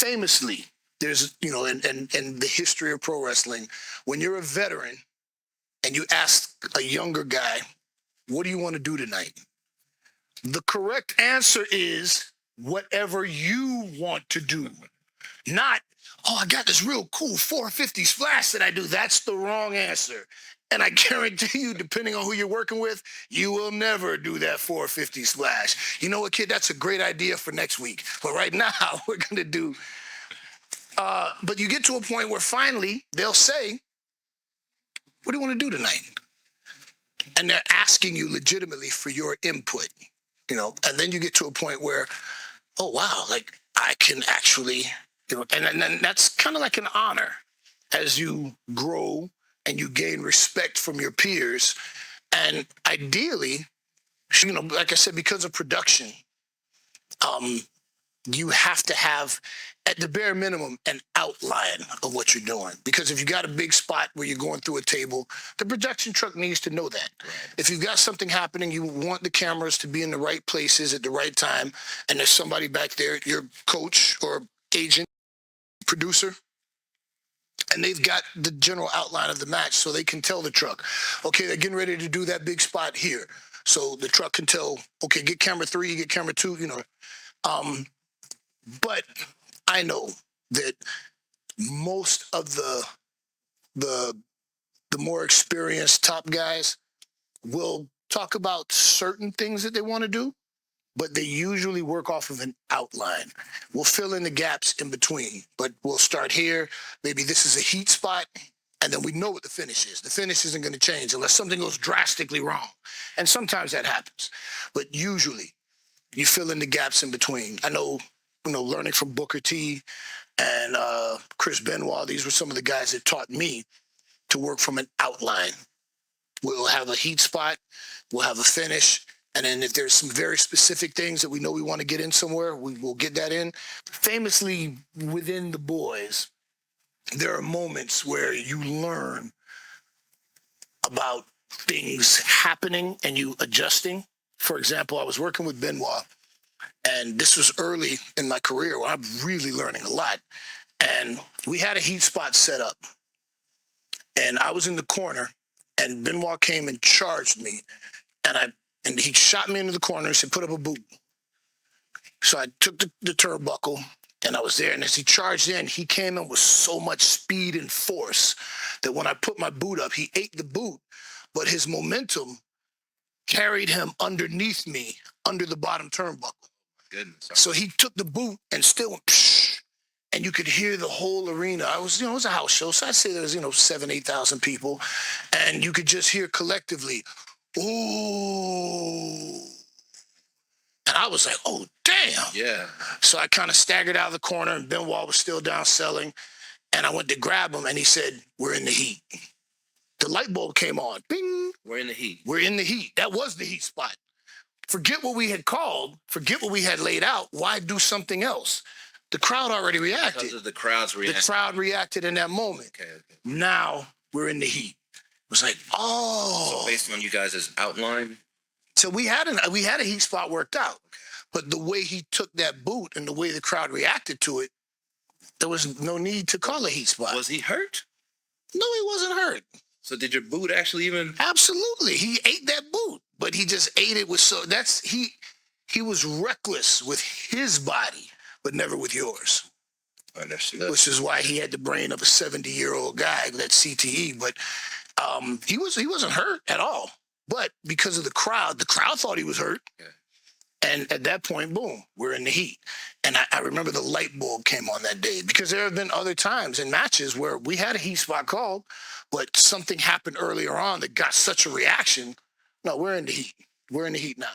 famously, there's, in the history of pro wrestling, when you're a veteran and you ask a younger guy, what do you want to do tonight? The correct answer is whatever you want to do. Not, oh, I got this real cool 450 splash that I do. That's the wrong answer. And I guarantee you, depending on who you're working with, you will never do that 450 splash. You know what, kid? That's a great idea for next week. But right now, we're going to do... but you get to a point where finally they'll say, what do you want to do tonight? And they're asking you legitimately for your input, and then you get to a point where, oh, wow, like I can actually, and then that's kind of like an honor as you grow and you gain respect from your peers. And ideally, like I said, because of production, you have to have, at the bare minimum, an outline of what you're doing. Because if you got a big spot where you're going through a table, the production truck needs to know that. Right. If you've got something happening, you want the cameras to be in the right places at the right time, and there's somebody back there, your coach or agent, producer, and they've got the general outline of the match so they can tell the truck, okay, they're getting ready to do that big spot here. So the truck can tell, okay, get camera 3, get camera 2, But I know that most of the more experienced top guys will talk about certain things that they want to do, but they usually work off of an outline. We'll fill in the gaps in between, but we'll start here. Maybe this is a heat spot, and then we know what the finish is. The finish isn't going to change unless something goes drastically wrong. And sometimes that happens. But usually, you fill in the gaps in between. I know, learning from Booker T and Chris Benoit, these were some of the guys that taught me to work from an outline. We'll have a heat spot, we'll have a finish, and then if there's some very specific things that we know we want to get in somewhere, we will get that in. Famously, within the boys, there are moments where you learn about things happening and you adjusting. For example, I was working with Benoit, and this was early in my career where I'm really learning a lot. And we had a heat spot set up. And I was in the corner, and Benoit came and charged me. And he shot me into the corner and said, put up a boot. So I took the turnbuckle, and I was there. And as he charged in, he came in with so much speed and force that when I put my boot up, he ate the boot, but his momentum carried him underneath me, under the bottom turnbuckle. Goodness. So he took the boot and still went, psh, and you could hear the whole arena. It was a house show, so I'd say there was, 7,000, 8,000 people, and you could just hear collectively, ooh. And I was like, oh, damn. Yeah. So I kind of staggered out of the corner, and Benoit was still down selling, and I went to grab him, and he said, we're in the heat. The light bulb came on. Bing. We're in the heat. We're in the heat. That was the heat spot. Forget what we had called. Forget what we had laid out. Why do something else? The crowd already reacted. Because of the crowd's reaction. The crowd reacted in that moment. Okay. Now we're in the heat. It was like, oh. So based on you guys' outline? So we had a heat spot worked out. But the way he took that boot and the way the crowd reacted to it, there was no need to call a heat spot. Was he hurt? No, he wasn't hurt. So did your boot actually even? Absolutely. He ate that boot, but he just ate it with he was reckless with his body, but never with yours. Understood. Which is why he had the brain of a 70-year-old guy, that CTE, but he wasn't hurt at all. But because of the crowd thought he was hurt. Yeah. And at that point, boom, we're in the heat. And I remember the light bulb came on that day, because there have been other times in matches where we had a heat spot called, but something happened earlier on that got such a reaction. No, we're in the heat. We're in the heat now.